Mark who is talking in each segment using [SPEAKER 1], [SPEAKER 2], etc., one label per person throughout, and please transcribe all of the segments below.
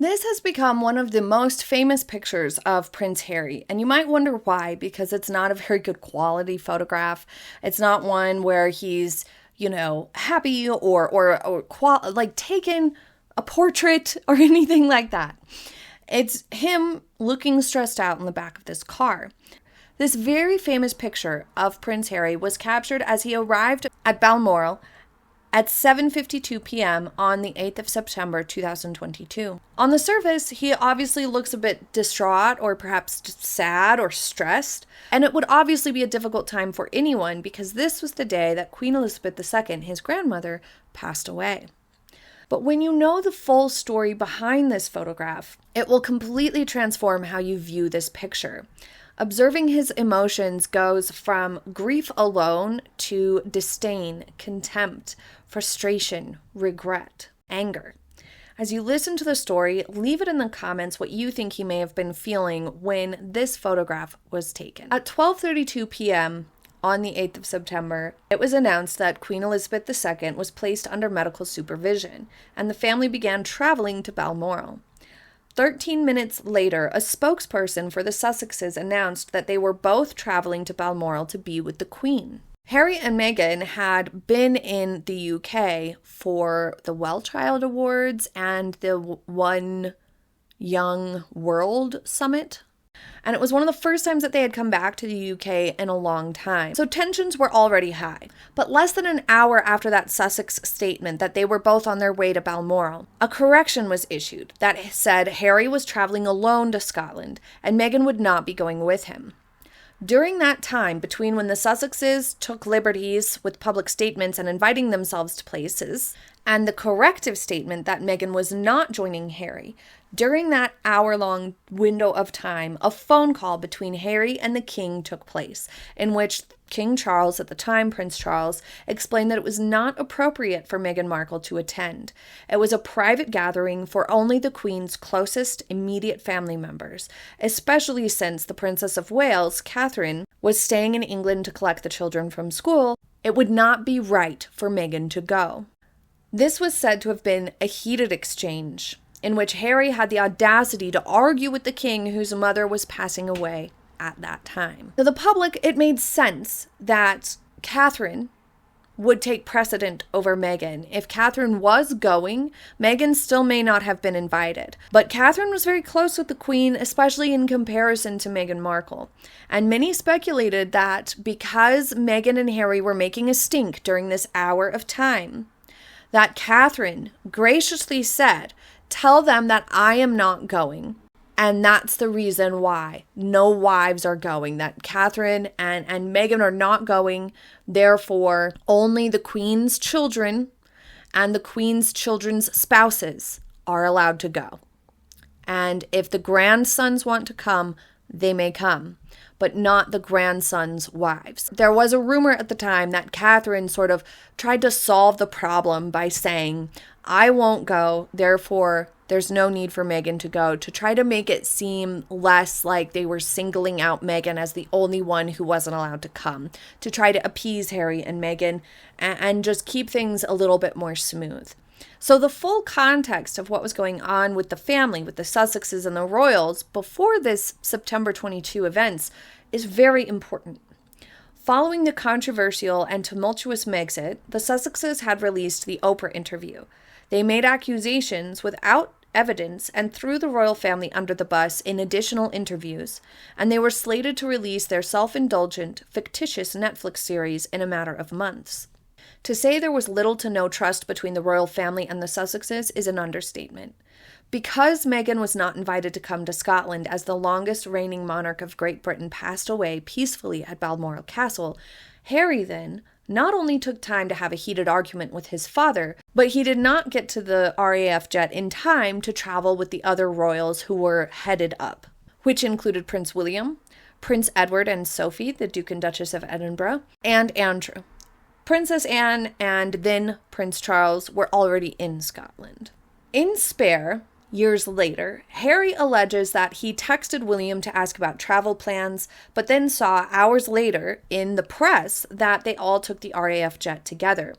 [SPEAKER 1] This has become one of the most famous pictures of Prince Harry, and you might wonder why, because it's not a very good quality photograph. It's not one where he's, happy or taken a portrait or anything like that. It's him looking stressed out in the back of this car. This very famous picture of Prince Harry was captured as he arrived at Balmoral at 7:52 p.m. on the 8th of September 2022. On the surface, he obviously looks a bit distraught or perhaps sad or stressed, and it would obviously be a difficult time for anyone because this was the day that Queen Elizabeth II, his grandmother, passed away. But when you know the full story behind this photograph, it will completely transform how you view this picture. Observing his emotions goes from grief alone to disdain, contempt, frustration, regret, anger. As you listen to the story, leave it in the comments what you think he may have been feeling when this photograph was taken. At 12:32 p.m. on the 8th of September, it was announced that Queen Elizabeth II was placed under medical supervision, and the family began traveling to Balmoral. 13 minutes later, a spokesperson for the Sussexes announced that they were both traveling to Balmoral to be with the Queen. Harry and Meghan had been in the UK for the Well Child Awards and the One Young World Summit. And it was one of the first times that they had come back to the UK in a long time. So tensions were already high. But less than an hour after that Sussex statement that they were both on their way to Balmoral, a correction was issued that said Harry was traveling alone to Scotland and Meghan would not be going with him. During that time, between when the Sussexes took liberties with public statements and inviting themselves to places, and the corrective statement that Meghan was not joining Harry, during that hour-long window of time, a phone call between Harry and the King took place, in which King Charles, at the time Prince Charles, explained that it was not appropriate for Meghan Markle to attend. It was a private gathering for only the Queen's closest immediate family members, especially since the Princess of Wales, Catherine, was staying in England to collect the children from school. It would not be right for Meghan to go. This was said to have been a heated exchange, in which Harry had the audacity to argue with the king whose mother was passing away at that time. To the public, it made sense that Catherine would take precedent over Meghan. If Catherine was going, Meghan still may not have been invited. But Catherine was very close with the Queen, especially in comparison to Meghan Markle. And many speculated that because Meghan and Harry were making a stink during this hour of time, that Catherine graciously said, "Tell them that I am not going." And that's the reason why no wives are going, that Catherine and Meghan are not going. Therefore, only the Queen's children and the Queen's children's spouses are allowed to go. And if the grandsons want to come, they may come, but not the grandsons' wives. There was a rumor at the time that Catherine sort of tried to solve the problem by saying, "I won't go, therefore there's no need for Meghan to go," to try to make it seem less like they were singling out Meghan as the only one who wasn't allowed to come, to try to appease Harry and Meghan and just keep things a little bit more smooth. So the full context of what was going on with the family, with the Sussexes and the royals before this September 22 events is very important. Following the controversial and tumultuous Megxit, the Sussexes had released the Oprah interview. They made accusations without evidence and threw the royal family under the bus in additional interviews, and they were slated to release their self-indulgent, fictitious Netflix series in a matter of months. To say there was little to no trust between the royal family and the Sussexes is an understatement. Because Meghan was not invited to come to Scotland as the longest reigning monarch of Great Britain passed away peacefully at Balmoral Castle, Harry then not only took time to have a heated argument with his father, but he did not get to the RAF jet in time to travel with the other royals who were headed up, which included Prince William, Prince Edward and Sophie, the Duke and Duchess of Edinburgh, and Andrew. Princess Anne and then Prince Charles were already in Scotland. In Spare, years later, Harry alleges that he texted William to ask about travel plans, but then saw hours later in the press that they all took the RAF jet together.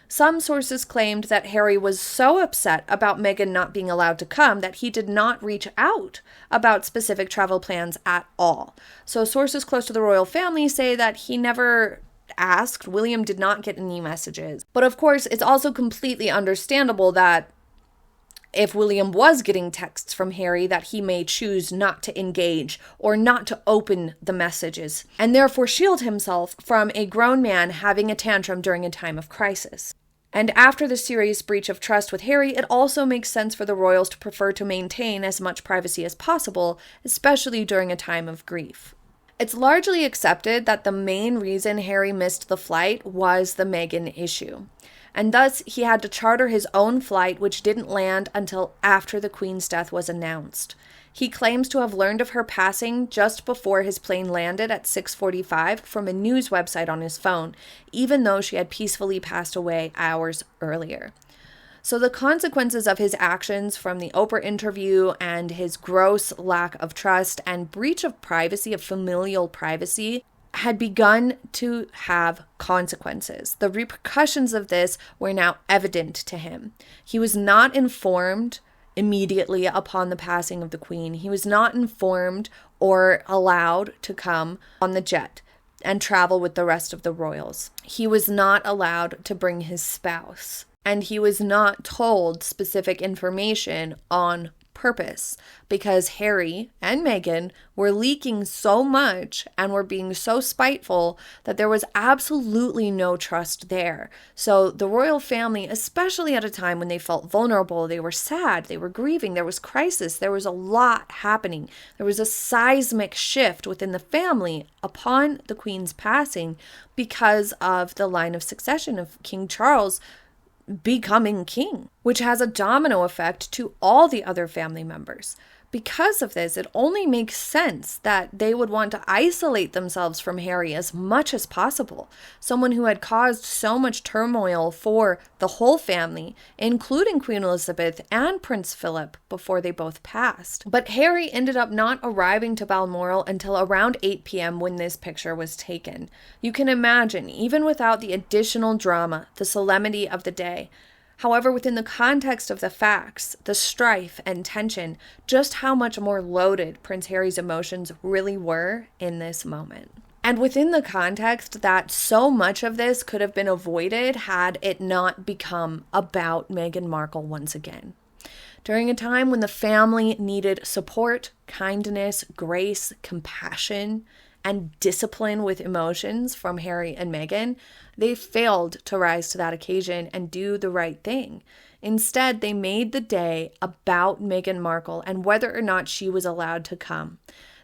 [SPEAKER 1] Some sources claimed that Harry was so upset about Meghan not being allowed to come that he did not reach out about specific travel plans at all. So sources close to the royal family say that he never asked. William did not get any messages. But of course, it's also completely understandable that if William was getting texts from Harry, that he may choose not to engage or not to open the messages, and therefore shield himself from a grown man having a tantrum during a time of crisis. And after the serious breach of trust with Harry, it also makes sense for the royals to prefer to maintain as much privacy as possible, especially during a time of grief. It's largely accepted that the main reason Harry missed the flight was the Meghan issue. And thus, he had to charter his own flight, which didn't land until after the Queen's death was announced. He claims to have learned of her passing just before his plane landed at 6:45 from a news website on his phone, even though she had peacefully passed away hours earlier. So the consequences of his actions, from the Oprah interview and his gross lack of trust and breach of privacy, of familial privacy, had begun to have consequences. The repercussions of this were now evident to him. He was not informed immediately upon the passing of the Queen. He was not informed or allowed to come on the jet and travel with the rest of the royals. He was not allowed to bring his spouse. And he was not told specific information on purpose, because Harry and Meghan were leaking so much and were being so spiteful that there was absolutely no trust there. So the royal family, especially at a time when they felt vulnerable, they were sad, they were grieving, there was crisis, there was a lot happening. There was a seismic shift within the family upon the Queen's passing because of the line of succession of King Charles becoming king, which has a domino effect to all the other family members. Because of this, it only makes sense that they would want to isolate themselves from Harry as much as possible, someone who had caused so much turmoil for the whole family, including Queen Elizabeth and Prince Philip, before they both passed. But Harry ended up not arriving to Balmoral until around 8 p.m. when this picture was taken. You can imagine, even without the additional drama, the solemnity of the day. However, within the context of the facts, the strife and tension, just how much more loaded Prince Harry's emotions really were in this moment. And within the context that so much of this could have been avoided had it not become about Meghan Markle once again. During a time when the family needed support, kindness, grace, compassion, and discipline with emotions from Harry and Meghan, they failed to rise to that occasion and do the right thing. Instead, they made the day about Meghan Markle and whether or not she was allowed to come.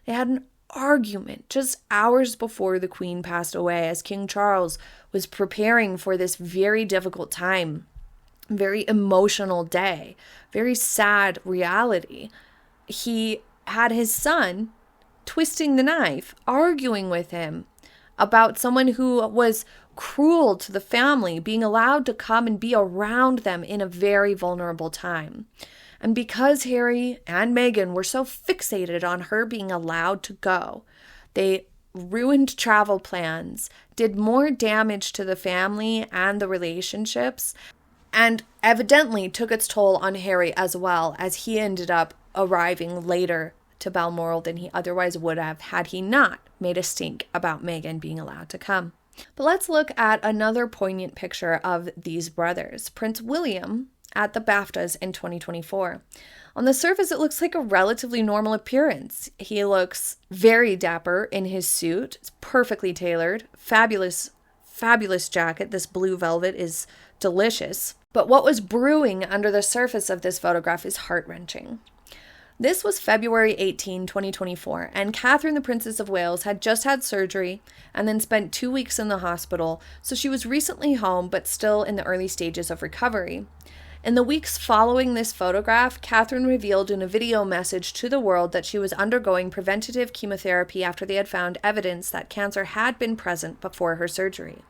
[SPEAKER 1] They had an argument just hours before the Queen passed away, as King Charles was preparing for this very difficult time, very emotional day, very sad reality. He had his son twisting the knife, arguing with him about someone who was cruel to the family, being allowed to come and be around them in a very vulnerable time. And because Harry and Meghan were so fixated on her being allowed to go, they ruined travel plans, did more damage to the family and the relationships, and evidently took its toll on Harry as well, as he ended up arriving later to Balmoral than he otherwise would have had he not made a stink about Meghan being allowed to come. But let's look at another poignant picture of these brothers. Prince William at the BAFTAs in 2024. On the surface, it looks like a relatively normal appearance. He looks very dapper in his suit. It's perfectly tailored. Fabulous, fabulous jacket. This blue velvet is delicious. But what was brewing under the surface of this photograph is heart-wrenching. This was February 18, 2024, and Catherine, the Princess of Wales, had just had surgery and then spent 2 weeks in the hospital, so she was recently home but still in the early stages of recovery. In the weeks following this photograph, Catherine revealed in a video message to the world that she was undergoing preventative chemotherapy after they had found evidence that cancer had been present before her surgery.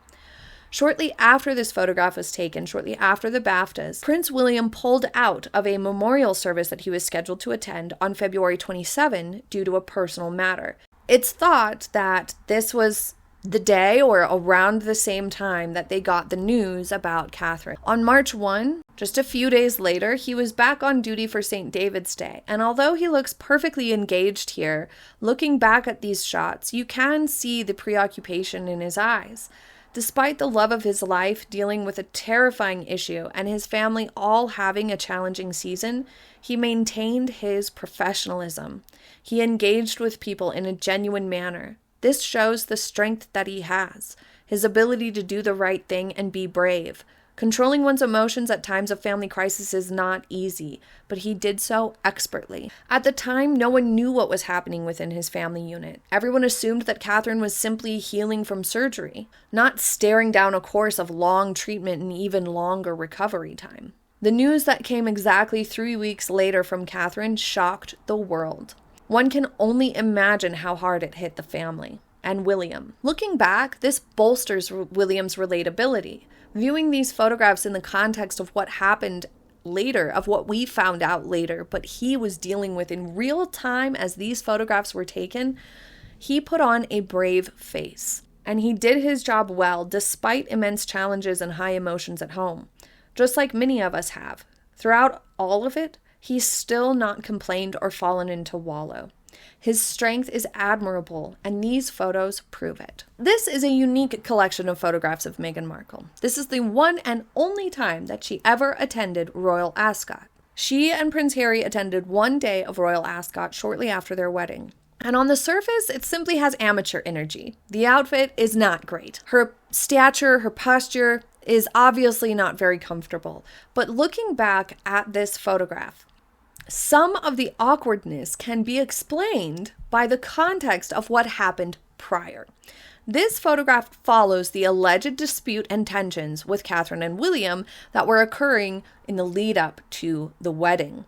[SPEAKER 1] Shortly after this photograph was taken, shortly after the BAFTAs, Prince William pulled out of a memorial service that he was scheduled to attend on February 27 due to a personal matter. It's thought that this was the day or around the same time that they got the news about Catherine. On March 1, just a few days later, he was back on duty for St. David's Day. And although he looks perfectly engaged here, looking back at these shots, you can see the preoccupation in his eyes. Despite the love of his life dealing with a terrifying issue and his family all having a challenging season, he maintained his professionalism. He engaged with people in a genuine manner. This shows the strength that he has, his ability to do the right thing and be brave. Controlling one's emotions at times of family crisis is not easy, but he did so expertly. At the time, no one knew what was happening within his family unit. Everyone assumed that Catherine was simply healing from surgery, not staring down a course of long treatment and even longer recovery time. The news that came exactly 3 weeks later from Catherine shocked the world. One can only imagine how hard it hit the family and William. Looking back, this bolsters William's relatability. Viewing these photographs in the context of what happened later, of what we found out later, but he was dealing with in real time as these photographs were taken, he put on a brave face. And he did his job well despite immense challenges and high emotions at home, just like many of us have. Throughout all of it, he's still not complained or fallen into wallow. His strength is admirable, and these photos prove it. This is a unique collection of photographs of Meghan Markle. This is the one and only time that she ever attended Royal Ascot. She and Prince Harry attended one day of Royal Ascot shortly after their wedding. And on the surface, it simply has amateur energy. The outfit is not great. Her stature, her posture is obviously not very comfortable. But looking back at this photograph, some of the awkwardness can be explained by the context of what happened prior. This photograph follows the alleged dispute and tensions with Catherine and William that were occurring in the lead up to the wedding,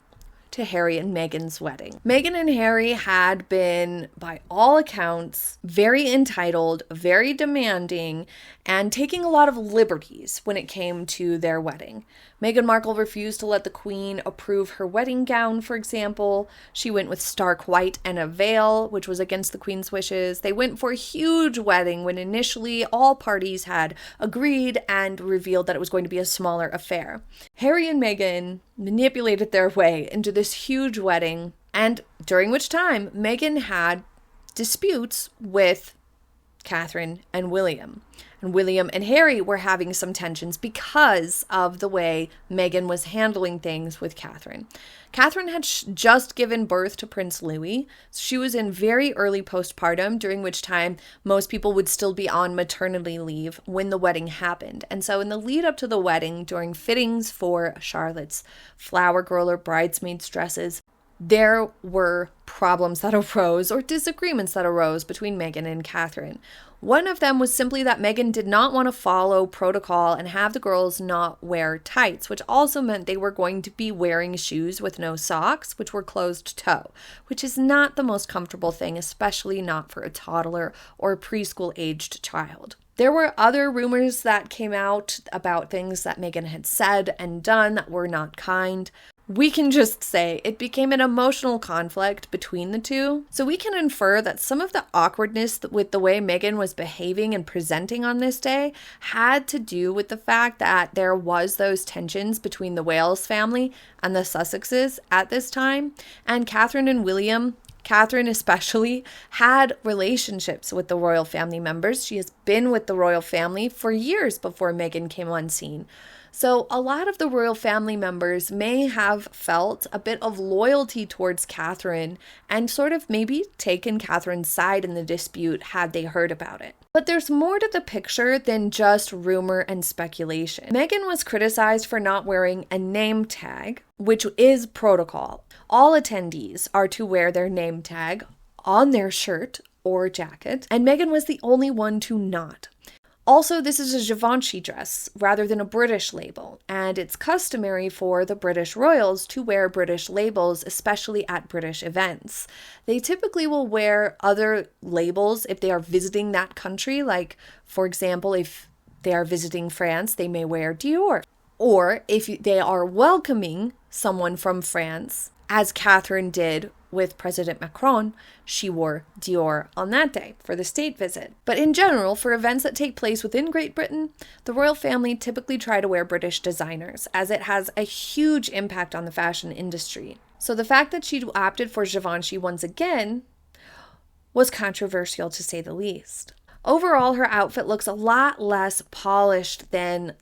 [SPEAKER 1] to Harry and Meghan's wedding. Meghan and Harry had been, by all accounts, very entitled, very demanding, and taking a lot of liberties when it came to their wedding. Meghan Markle refused to let the Queen approve her wedding gown, for example. She went with stark white and a veil, which was against the Queen's wishes. They went for a huge wedding when initially all parties had agreed and revealed that it was going to be a smaller affair. Harry and Meghan manipulated their way into this huge wedding, and during which time Meghan had disputes with Catherine and William. And William and Harry were having some tensions because of the way Meghan was handling things with Catherine. Catherine had just given birth to Prince Louis. So she was in very early postpartum, during which time most people would still be on maternity leave when the wedding happened. And so in the lead up to the wedding, during fittings for Charlotte's flower girl or bridesmaids dresses, there were problems that arose or disagreements that arose between Meghan and Catherine. One of them was simply that Meghan did not want to follow protocol and have the girls not wear tights, which also meant they were going to be wearing shoes with no socks, which were closed toe, which is not the most comfortable thing, especially not for a toddler or a preschool-aged child. There were other rumors that came out about things that Meghan had said and done that were not kind. We can just say it became an emotional conflict between the two. So we can infer that some of the awkwardness with the way Meghan was behaving and presenting on this day had to do with the fact that there was those tensions between the Wales family and the Sussexes at this time. And Catherine and William, Catherine especially, had relationships with the royal family members. She has been with the royal family for years before Meghan came on scene. So a lot of the royal family members may have felt a bit of loyalty towards Catherine and sort of maybe taken Catherine's side in the dispute had they heard about it. But there's more to the picture than just rumor and speculation. Meghan was criticized for not wearing a name tag, which is protocol. All attendees are to wear their name tag on their shirt or jacket, and Meghan was the only one to not. Also, this is a Givenchy dress rather than a British label, and it's customary for the British royals to wear British labels, especially at British events. They typically will wear other labels if they are visiting that country, like, for example, if they are visiting France, they may wear Dior. Or if they are welcoming someone from France as Catherine did with President Macron. She wore Dior on that day for the state visit. But in general, for events that take place within Great Britain, the royal family typically try to wear British designers, as it has a huge impact on the fashion industry. So the fact that she opted for Givenchy once again was controversial, to say the least. Overall, her outfit looks a lot less polished than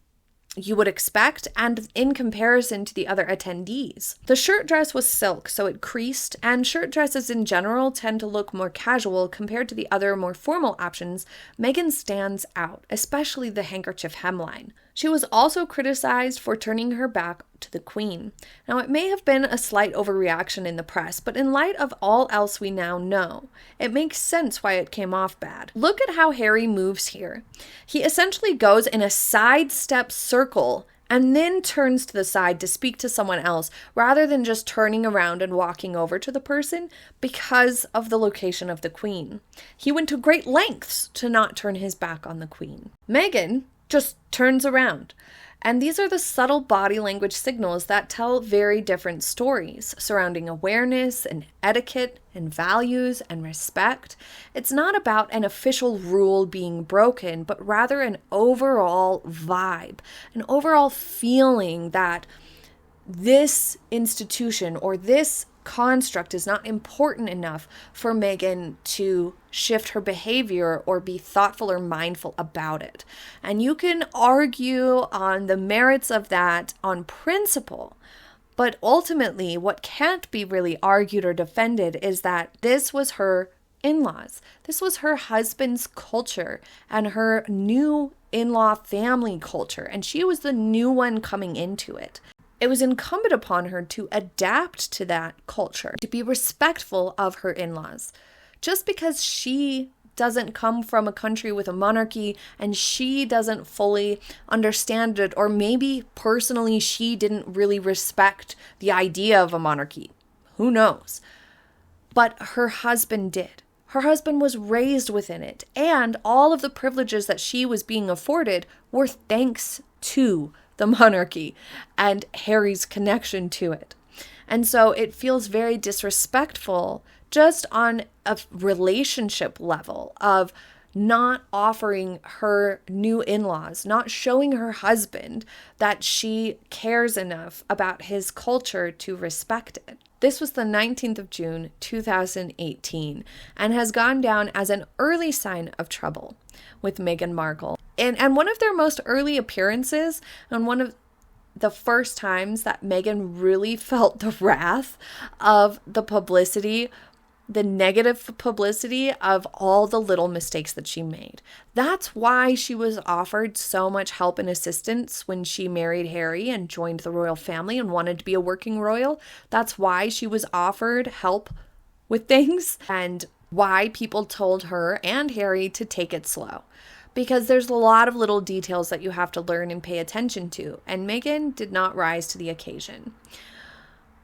[SPEAKER 1] you would expect, and in comparison to the other attendees. The shirt dress was silk, so it creased, and shirt dresses in general tend to look more casual compared to the other more formal options. Meghan stands out, especially the handkerchief hemline. She was also criticized for turning her back to the Queen. Now, it may have been a slight overreaction in the press, but in light of all else we now know, it makes sense why it came off bad. Look at how Harry moves here. He essentially goes in a sidestep circle and then turns to the side to speak to someone else, rather than just turning around and walking over to the person because of the location of the Queen. He went to great lengths to not turn his back on the Queen. Meghan just turns around. And these are the subtle body language signals that tell very different stories surrounding awareness and etiquette and values and respect. It's not about an official rule being broken, but rather an overall vibe, an overall feeling that this institution or this construct is not important enough for Meghan to shift her behavior or be thoughtful or mindful about it. And you can argue on the merits of that on principle, but ultimately what can't be really argued or defended is that this was her in-laws. This was her husband's culture and her new in-law family culture, and she was the new one coming into it. It was incumbent upon her to adapt to that culture, to be respectful of her in-laws. Just because she doesn't come from a country with a monarchy and she doesn't fully understand it, or maybe personally she didn't really respect the idea of a monarchy, who knows? But her husband did. Her husband was raised within it, and all of the privileges that she was being afforded were thanks to the monarchy and Harry's connection to it. And so it feels very disrespectful just on a relationship level of not offering her new in-laws, not showing her husband that she cares enough about his culture to respect it. This was the 19th of June, 2018, and has gone down as an early sign of trouble with Meghan Markle. And one of their most early appearances, and one of the first times that Meghan really felt the wrath of the publicity, the negative publicity of all the little mistakes that she made. That's why she was offered so much help and assistance when she married Harry and joined the royal family and wanted to be a working royal. That's why she was offered help with things, and why people told her and Harry to take it slow. Because there's a lot of little details that you have to learn and pay attention to, and Meghan did not rise to the occasion.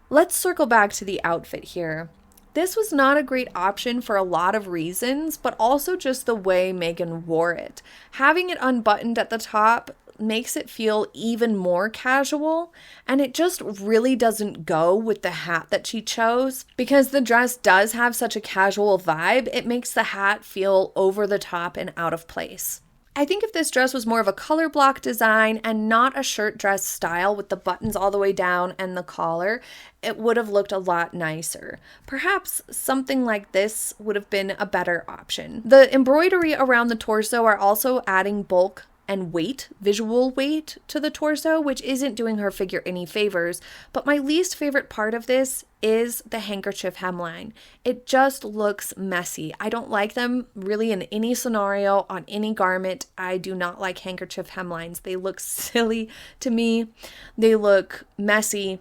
[SPEAKER 1] Let's circle back to the outfit here. This was not a great option for a lot of reasons, but also just the way Meghan wore it. Having it unbuttoned at the top makes it feel even more casual, and it just really doesn't go with the hat that she chose. Because the dress does have such a casual vibe, it makes the hat feel over the top and out of place. I think if this dress was more of a color block design and not a shirt dress style with the buttons all the way down and the collar, it would have looked a lot nicer. Perhaps something like this would have been a better option. The embroidery around the torso are also adding bulk and weight, visual weight to the torso, which isn't doing her figure any favors. But my least favorite part of this is the handkerchief hemline. It just looks messy. I don't like them really in any scenario, on any garment. I do not like handkerchief hemlines. They look silly to me. They look messy,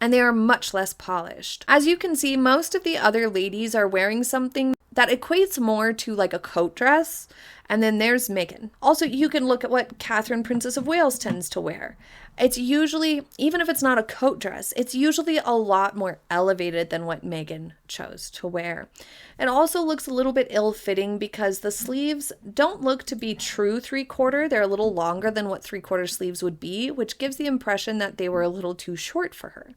[SPEAKER 1] and they are much less polished. As you can see, most of the other ladies are wearing something that equates more to like a coat dress. And then there's Meghan. Also, you can look at what Catherine, Princess of Wales, tends to wear. It's usually, even if it's not a coat dress, it's usually a lot more elevated than what Meghan chose to wear. It also looks a little bit ill-fitting because the sleeves don't look to be true 3/4. They're a little longer than what 3/4 sleeves would be, which gives the impression that they were a little too short for her.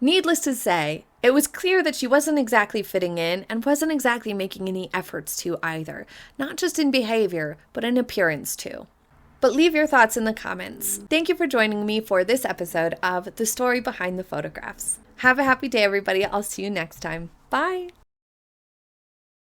[SPEAKER 1] Needless to say, it was clear that she wasn't exactly fitting in and wasn't exactly making any efforts to either, not just in behavior, but in appearance too. But leave your thoughts in the comments. Thank you for joining me for this episode of The Story Behind the Photographs. Have a happy day, everybody. I'll see you next time. Bye.